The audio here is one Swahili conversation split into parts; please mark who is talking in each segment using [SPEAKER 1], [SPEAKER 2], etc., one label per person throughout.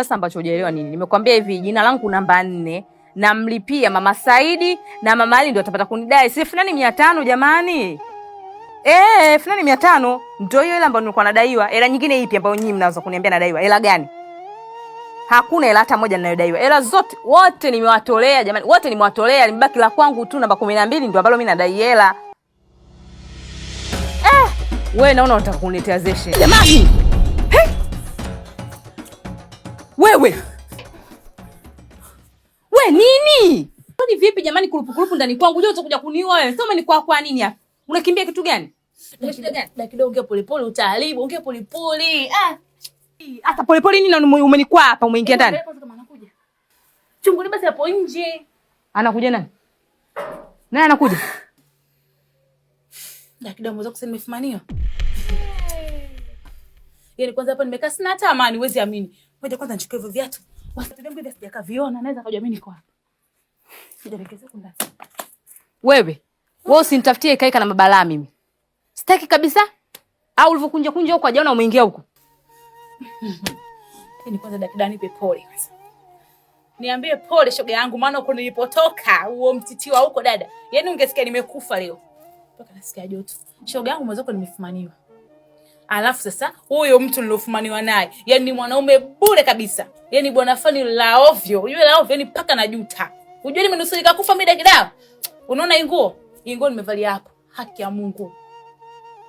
[SPEAKER 1] Sasa ambacho hujaelewa nini? Nimekwambia hivi, jina langu namba 4, namlipia Mama Saidi na Mama Ali ndio atapata kunidai. Si 1500 jamani. 1500 ndio hiyo ile ambayo nilikuwa nadaiwa. Hela nyingine ipi ambayo nyinyi mnaweza kuniambia nadaiwa? Hela gani? Hakuna hela hata moja ninayodaiwa. Hela zote wote nimewatolea jamani. Wote nimewatolea, nimebaki la kwangu tu namba 12 ndio ambalo mimi nadai hela. Wewe naona unataka kuniletea zeshe. Jamani. Wewe nini? Ni vipi jamani kurupu ndani kwangu? Unajua utakuja kuniua wewe. Sema ni kwa nini hapa? Unakimbia kitu gani? Una shida gani? Na kidogo ongea polepole utaharibu. Ongea polepole. Hata polepole nini umenikwa hapa umeingia ndani? Chunguni basi hapo nje. Anakuja nani? Nani anakuja? Na kidogo mweza kusema nimefumaniwa. Yaani kwanza hapa nimekaa sina hata amani, huwezi amini. Ngoja kwanza nichukue hivyo viatu. Wasitende hivi sijakaviona, naweza kujua mimi niko hapa. Sijarekeza kunda. Wewe usinitafutie kaika na mabalaa mimi. Sitaki kabisa. Au ulivyokunja huko ajaona umeingia huko. Yaani kwanza dakika nipe pole kwanza. Niambie pole shoga yangu maana huko nilipotoka huo mtiti wa huko dada. Yaani ungesikia nimekufa leo. Toka nasikia joto. Shoga yangu mwanzo nimefumaniwa. Alafu sasa huyo mtu nilofumaniwa naye, yani ni mwanaume bure kabisa. Yani bwana fani la ovyo. Yule la ovyo ni paka na juta. Unajua nimenusurika kufa mimi dakika. Unaona hii nguo? Hii nguo nimevalia hapo. Haki ya Mungu.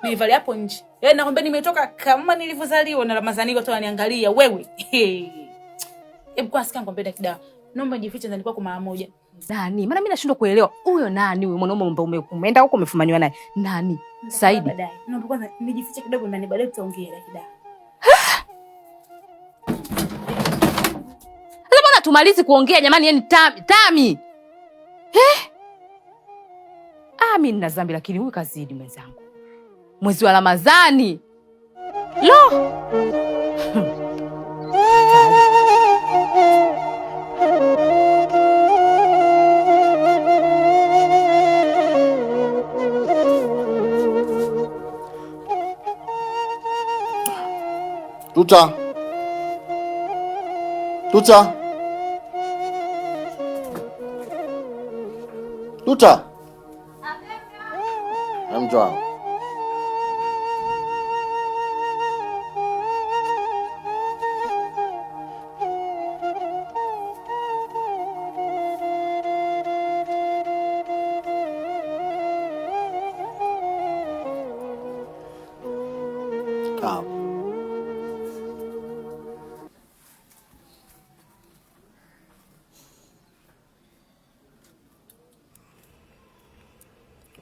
[SPEAKER 1] Nimevalia hapo nje. Yani nakwambia nimetoka kama nilivyozaliwa na Ramadhani watu waniangalia wewe. Hebu kwa sikia ngombe dakika. Naomba jifiche ndani kwako mara moja. Nani? Maana mimi nashindwa kuelewa. Huyo nani huyo mwanaume ambaye umeenda huko umefumaniwa naye? Nani? Saidi. Naomba kwanza nijifiche kidogo ndani baadaye tutaongea dakika. Sasa mbona tumalizi kuongea jamani yani Tami? Mimi nina dhambi lakini huyu kazidi mwenzangu. Mwezi wa Ramadhani. Lo!
[SPEAKER 2] Tuta. Mjua.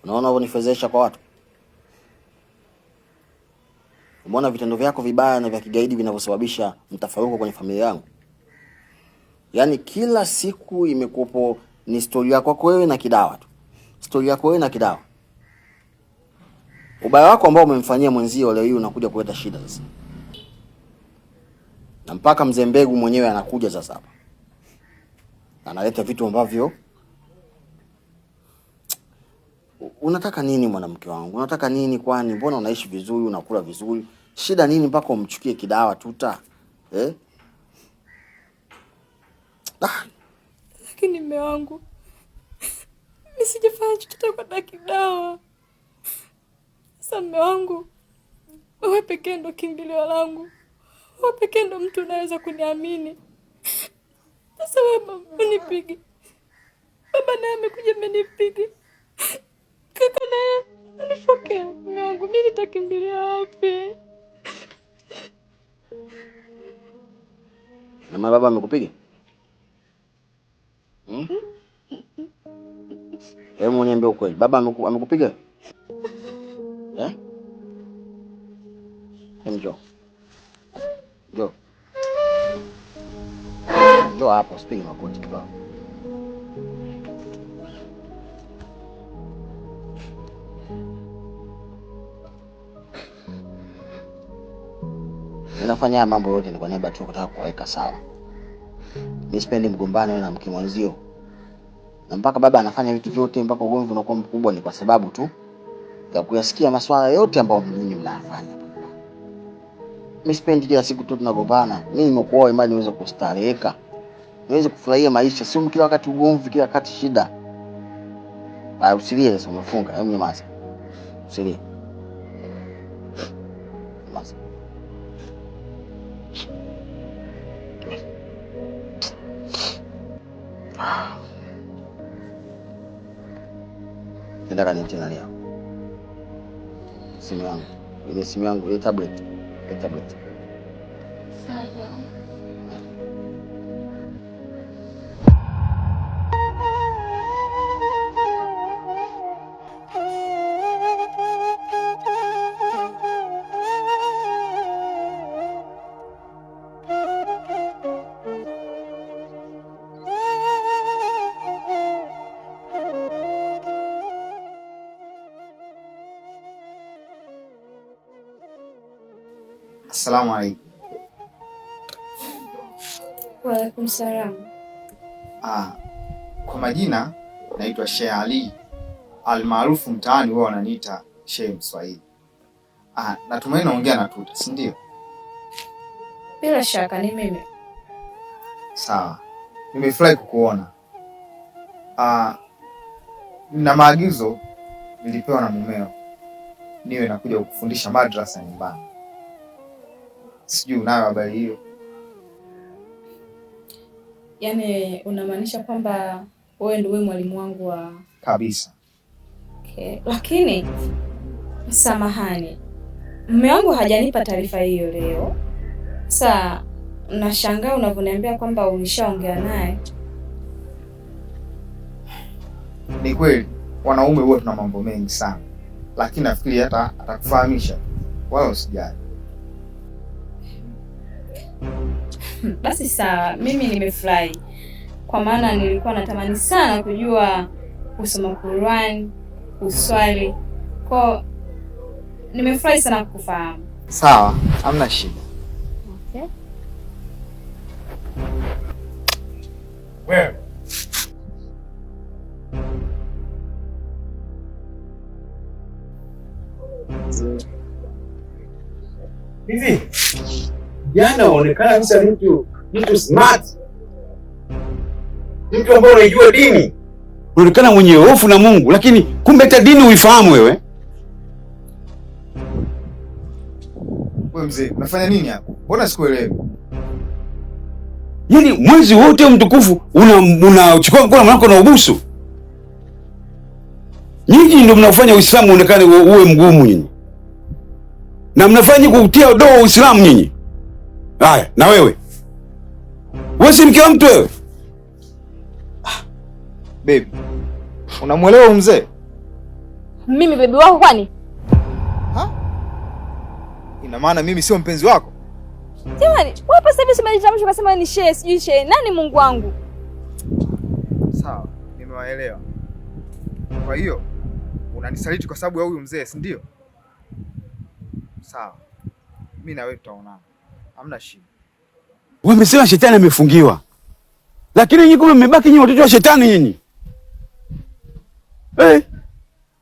[SPEAKER 2] Unaona unifezesha kwa watu? Umeona vitendo vyako vibaya na vya kigaidi vinavyosababisha mtafaruku kwenye familia yangu? Yaani kila siku imekupo ni story yako wewe na Kidawa tu. Story yako wewe na Kidawa. Ubaya wako ambao umemfanyia mwenzio leo hii unakuja kuleta shida sasa. Na mpaka mzee Mbegu mwenyewe anakuja sasa hapa. Analeta vitu ambavyo unataka nini mwanamke wangu? Unataka nini kwani? Mbona unaishi vizuri, unakula vizuri? Shida nini mpaka umchukie Kidawa Tuta?
[SPEAKER 3] Lakini mume wangu mimi sijafanya chochote kwa Kidawa. Sasa mume wangu, wewe pekee ndo kimbilio langu. Wewe pekee ndo mtu unaweza kuniamini. Sasa wewe unipige. Baba naye amekuja amenipiga. Kaka naye anifokea. Mume wangu mimi nitakimbilia wapi?
[SPEAKER 2] Na baba amekupiga? Hebu niambie ukweli. Baba amekupiga? Njoo. Njoo hapo, usipige magoti baba. Ninafanya mambo yote ni kwa niaba tu kutaka kuweka sawa. Mimi sipendi mgombano na mke mwenzio. Na mpaka baba anafanya vitu vyote mpaka ugomvi unakuwa mkubwa ni kwa sababu tu ya kuyasikia masuala yote ambayo mimi mnafanya. Mimi sipendi kila siku tu tunagombana. Mimi nimekuoa imani niweze kustareheka. Niweze kufurahia maisha, sio kila wakati ugomvi, kila wakati shida. Usilie sasa, umefunga. Hebu nyamaza. Usilie. Nyamaza. Nataka niite nani yako? Simu yangu. Ile simu yangu, ile tablet. Ile tablet.
[SPEAKER 3] Sawa.
[SPEAKER 4] Assalamu alaikum.
[SPEAKER 3] Wa alaikum salam.
[SPEAKER 4] Kwa majina naitwa Sheikh Ali almaarufu mtaani wao wananiita Sheikh Mswahili. Natumaini naongea na Tuta, si ndio?
[SPEAKER 3] Bila shaka ni mimi.
[SPEAKER 4] Sawa. Nimefurahi kukuona. Na maagizo nilipewa na mumeo niwe nakuja kukufundisha madrasa nyumbani. Sijui unayo habari hiyo?
[SPEAKER 3] Yaani unamaanisha kwamba wewe ndio mwalimu wangu wa
[SPEAKER 4] kabisa?
[SPEAKER 3] Okay. Lakini samahani, mume wangu hajanipa taarifa hiyo leo. Sasa nashangaa unavyoniambia kwamba ulishaongea naye.
[SPEAKER 4] Ni kweli wanaume huwa tuna mambo mengi sana, lakini nafikiri hata atakufahamisha, wala usijali.
[SPEAKER 3] Basi sawa, mimi nimefurahi kwa maana nilikuwa natamani sana kujua kusoma Qur'an, kuswali. Kwa nimefurahi sana kukufahamu.
[SPEAKER 4] Sawa, hamna shida.
[SPEAKER 3] Okay.
[SPEAKER 4] Wewe
[SPEAKER 5] hivi jana unaonekana kabisa mtu smart, mtu ambaye unajua dini, unaonekana mwenye hofu na Mungu, lakini kumbe hata dini uifahamu wewe.
[SPEAKER 4] Wewe mzee, unafanya nini hapo? Mbona sikuelewi?
[SPEAKER 5] Yaani mwezi wote mtukufu unachukua mkono wako na ubusu. Nyinyi ndio mnafanya Uislamu uonekane uwe mgumu nyinyi. Na mnafanya kuutia doa Uislamu nyinyi. Haya, na wewe? Wewe si mke wa mtu wewe?
[SPEAKER 4] Baby, unamuelewa mzee?
[SPEAKER 3] Mimi bebi wako kwani?
[SPEAKER 4] Ina maana mimi sio mpenzi wako?
[SPEAKER 3] Jamani, wewe sasa hivi umejitambulisha ukasema ni shehe, sijui shehe. Nani Mungu wangu?
[SPEAKER 4] Sawa, nimewaelewa. Kwa hiyo unanisaliti kwa sababu ya huyu mzee, si ndio? Sawa. Mimi na wewe tutaonana. Hamna shida.
[SPEAKER 5] Wewe umesema shetani amefungiwa. Lakini nyinyi kumbe mmebaki nyinyi watoto wa shetani nyinyi.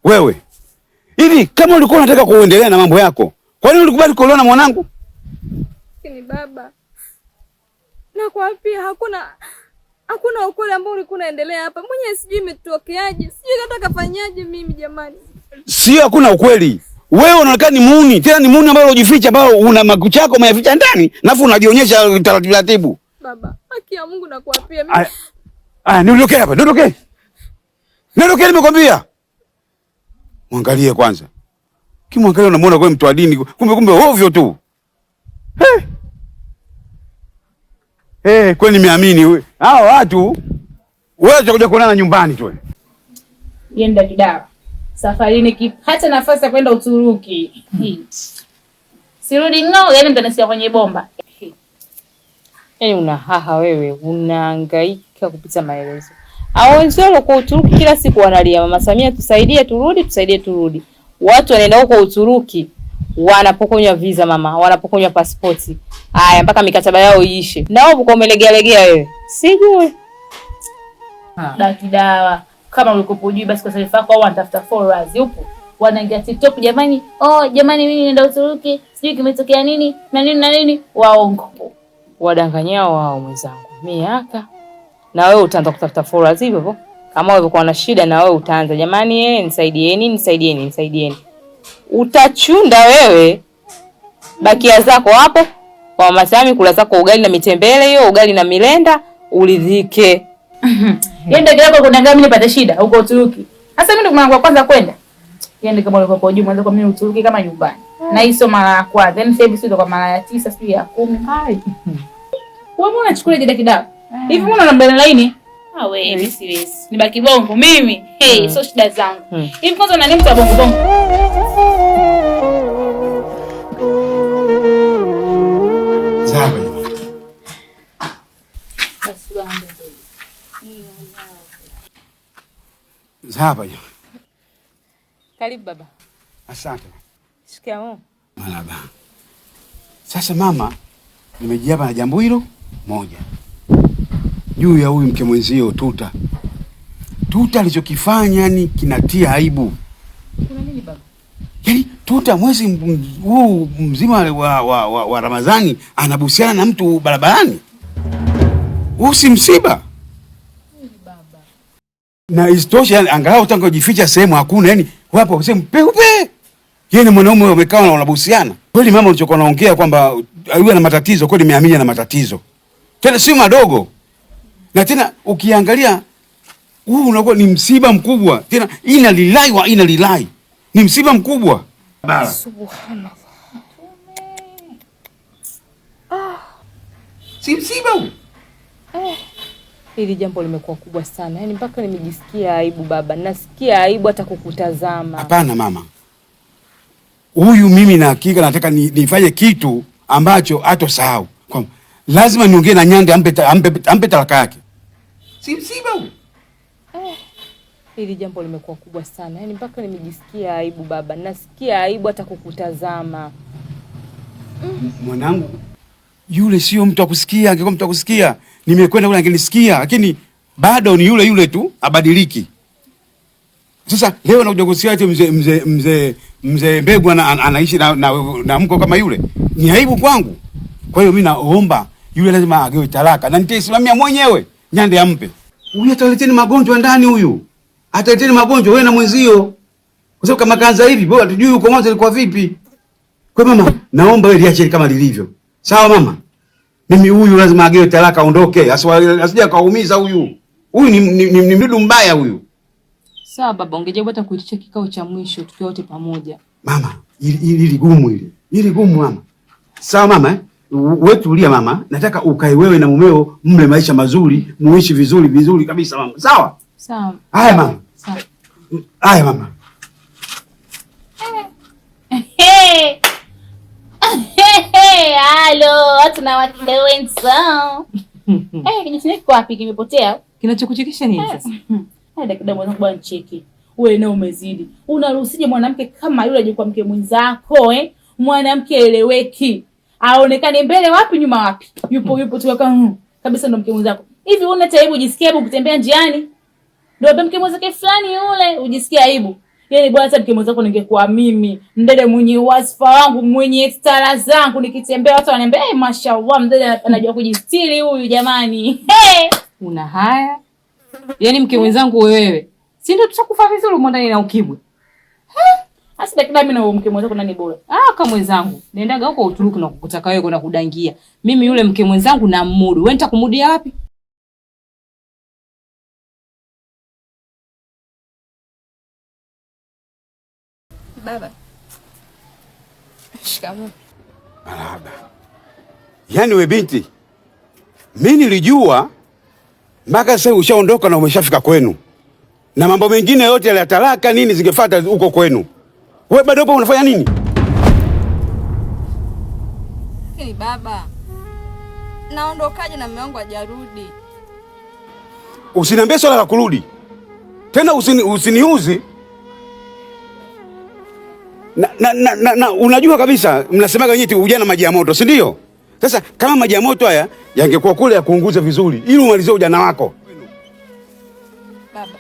[SPEAKER 5] Wewe. Hivi kama ulikuwa unataka kuendelea na mambo yako, kwa nini ulikubali kuolewa na mwanangu?
[SPEAKER 3] Ni baba. Na kwa pia hakuna ukweli ambao ulikuwa unaendelea hapa. Mwenye sijui imetokeaje. Sijui hata kafanyaje mimi jamani.
[SPEAKER 5] Sio hakuna ukweli. Wewe unaonekana ni muuni, tena ni muuni ambao unajificha, ambao una makucha yako umeyaficha ndani, alafu unajionyesha taratibu.
[SPEAKER 3] Baba, haki ya Mungu na kuapia mimi.
[SPEAKER 5] Niondoke hapa, niondoke. Niondoke nimekwambia. Muangalie kwanza. Kimwangalia unamuona kwa mtu wa dini, kumbe ovyo tu. Kwani nimeamini wewe. Hao watu wewe utakuja kuonana nyumbani tu.
[SPEAKER 1] Yenda kidawa. Safari nikipata nafasi ya kwenda Uturuki. Sirudi ngao, yani mtanisikia kwenye bomba.
[SPEAKER 6] Yaani unahaha wewe, unahangaika kupita maelezo. Hao wenzao kwa Uturuki kila siku wanalia, Mama Samia tusaidie turudi. Watu wanaenda huko Uturuki wanapokonywa visa mama, wanapokonywa pasipoti. Haya mpaka mikataba yao iishe. Nao uko umelegea wewe. Sijui.
[SPEAKER 1] Dawa. Kama ulikopo juu basi kwa taarifa yako au unatafuta followers upo. wanaingia TikTok, jamani, jamani mimi naenda Uturuki, sijui kimetokea nini na nini na nini. Waongo.
[SPEAKER 6] Wadanganyao wao mwenzangu. Miaka. Na wewe utaanza kutafuta followers hivyo. Kama wewe uko na shida na wewe utaanza, jamani nisaidieni. Utachunda wewe. Bakia zako hapo. Kwa Mama Sami kula zako ugali na mitembele hiyo, ugali na milenda, uridhike.
[SPEAKER 1] Yenda kidogo kunangaa mimi nipate shida huko Uturuki. Sasa mimi ndo mwanangu kwanza kwenda. Yenda kama ulikuwa kwa juu mwanzo kwa mimi Uturuki kama nyumbani. Na hizo mara ya kwanza, then sasa hivi sio kwa mara ya 9 sio ya 10. Hai. Wewe mbona unachukua jida kidogo? Hivi mbona unambana laini? Wewe hivi siwezi. Nibaki bongo mimi. Hey, sio shida zangu. Hivi kwanza unani mtu wa bongo bongo.
[SPEAKER 5] Zaba.
[SPEAKER 6] Karibu baba.
[SPEAKER 5] Asante.
[SPEAKER 6] Shikamoo.
[SPEAKER 5] Malaba. Sasa mama, nimejiapa na jambo hilo moja. Juu ya huyu mke mwenzio Tuta. Tuta alichokifanya ni kinatia aibu.
[SPEAKER 6] Kuna nini baba?
[SPEAKER 5] Yaani Tuta mwezi huu mzima wa Ramadhani anabusiana na mtu barabarani. Usi msiba.
[SPEAKER 6] Baba.
[SPEAKER 5] Na isitoshe angalau utangojificha sehemu hakuna, yani wapo sehemu peupe. Yeye ni mwanaume wamekaa na wanabusiana. Kweli mama ulichokuwa unaongea kwamba yule ana matatizo, kweli nimeamini ana matatizo. Tena si madogo. Na tena ukiangalia huu unakuwa ni msiba mkubwa. Tena ina lilai. Ni msiba mkubwa.
[SPEAKER 6] Subhanallah.
[SPEAKER 5] Si msiba huu.
[SPEAKER 6] Hili jambo limekuwa kubwa sana. Yaani mpaka nimejisikia aibu baba. Nasikia aibu hata kukutazama.
[SPEAKER 5] Hapana mama. Huyu mimi na hakika nataka nifanye kitu ambacho hatosahau. Kwa lazima niongee na Nyande ampe talaka yake. Si msiba huu.
[SPEAKER 6] Hili jambo limekuwa kubwa sana. Yaani mpaka nimejisikia aibu baba. Nasikia aibu hata kukutazama.
[SPEAKER 5] Mwanangu, yule sio mtu akusikia, angekuwa mtu akusikia. Nimekwenda kule angenisikia, lakini bado ni yule tu, abadiliki. Sasa leo nakuja kusikia ati mzee Mbegu anaishi na mko kama yule. Ni aibu kwangu. Kwa hiyo mimi naomba yule lazima agewe talaka na nitaisimamia mwenyewe. Nyande ampe. Huyu ataleteni magonjwa ndani huyu. Ataleteni magonjwa wewe na mwenzio. Kwa sababu kama kaanza hivi, bora tujui uko mwanzo ilikuwa vipi. Kwa mama, naomba wewe liache kama lilivyo. Sawa mama? Mimi huyu lazima agewe talaka aondoke. Asije akaumiza huyu. Huyu ni mdudu mbaya huyu.
[SPEAKER 6] Sawa baba, ungejaribu hata kuitisha kikao cha mwisho tukiwa wote pamoja.
[SPEAKER 5] Mama, ili gumu ile. Ili gumu mama. Sawa mama, wewe tulia mama. Nataka ukae wewe na mumeo mle maisha mazuri, muishi vizuri kabisa mama. Sawa?
[SPEAKER 6] Sawa.
[SPEAKER 5] Haya mama.
[SPEAKER 6] Sawa.
[SPEAKER 5] Haya mama.
[SPEAKER 1] Halo, watu na wakile wenzao. Kijisini kiko wapi kimepotea?
[SPEAKER 6] Kinachokuchekesha nini sasa?
[SPEAKER 1] Hada kidogo mwanangu bwana cheki. Wewe na umezidi. Unaruhusije mwanamke kama yule aje kwa mke mwenzako Mwanamke eleweki. Aonekane mbele wapi nyuma wapi. Yupo tu kabisa ndo mke mwenzako. Hivi una taibu ujisikia aibu kutembea njiani? Ndio mke mwenzake fulani yule ujisikia aibu. Yaani bwana hata mke mwenzako ningekuwa mimi, mdede mwenye wasifa wangu, mwenye stara zangu nikitembea watu wananiambia, mashallah mdede anajua kujistiri huyu jamani."
[SPEAKER 6] Una haya? Yaani mke mwenzangu wewe. Si ndio tutakufa vizuri huko ndani na ukimwi?
[SPEAKER 1] Asi dakika mimi na mke mwenzako nani bora?
[SPEAKER 6] Kama mwenzangu. Naendaga huko Uturuki na kukutaka wewe kwenda kudangia. Mimi yule mke mwenzangu na mudu. Wewe nitakumudia wapi?
[SPEAKER 3] Baba. Shikamoo.
[SPEAKER 5] Marahaba. Yaani we binti, mimi nilijua mpaka sasa ushaondoka na umeshafika kwenu. Na mambo mengine yote ya talaka nini zingefuata huko kwenu. Wewe bado hapo unafanya nini?
[SPEAKER 3] Lakini baba, naondokaje na mume wangu hajarudi?
[SPEAKER 5] Usiniambie swala la kurudi. Tena usiniuzi. Na unajua kabisa mnasemaga wenyewe ujana maji ya moto, si ndio? Sasa kama maji ya moto haya yangekuwa kule ya kuunguza vizuri ili umalizie ujana wako.
[SPEAKER 3] Baba,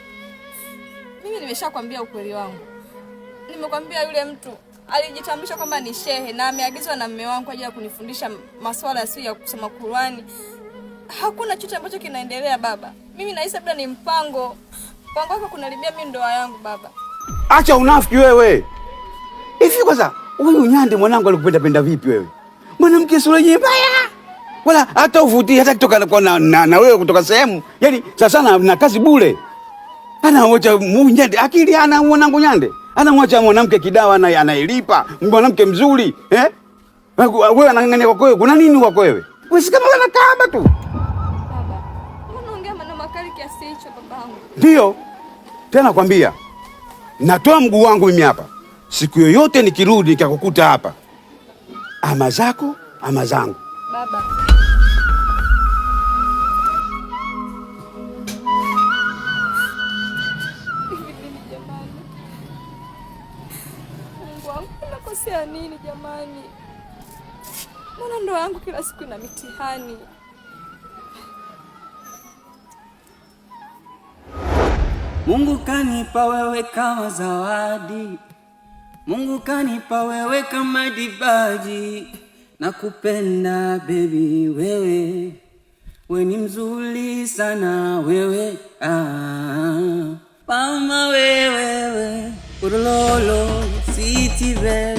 [SPEAKER 3] mimi nimeshakwambia ukweli wangu. Nimekwambia yule mtu alijitambulisha kwamba ni shehe na ameagizwa na mume wangu kwa ajili ya kunifundisha masuala yasiyo ya kusoma Qur'ani. Hakuna chochote ambacho kinaendelea baba. Mimi nahisi labda ni mpango wako kunaribia mimi ndoa yangu baba.
[SPEAKER 5] Acha unafiki wewe. Hivi kwanza huyu Nyande mwanangu alikupenda vipi wewe? Mwanamke sura mbaya. Wala hata uvuti hata kutoka na wewe kutoka sehemu. Yaani sasa na kazi bure. Anamwacha Nyande akili ana mwanangu Nyande. Anamwacha mwanamke kidawa anailipa, mwanamke mzuri, Wewe anang'ang'ania kwako wewe. Kuna nini kwako wewe? Wewe si kama unakaaba tu.
[SPEAKER 3] Baba, unaongea maneno makali kiasi hicho babangu.
[SPEAKER 5] Ndio. Tena kwambia. Natoa mguu wangu mimi hapa. Siku yoyote nikirudi nikakukuta hapa. Ama zako, ama zangu.
[SPEAKER 3] Baba. Nakosea nini jamani? Mbona ndoa yangu kila siku ina mitihani?
[SPEAKER 7] Mungu kanipa wewe kama zawadi, Mungu kanipa wewe kama dibaji. Nakupenda baby wewe, we ni mzuri sana wewe, mama wewe, urololo, sweet baby.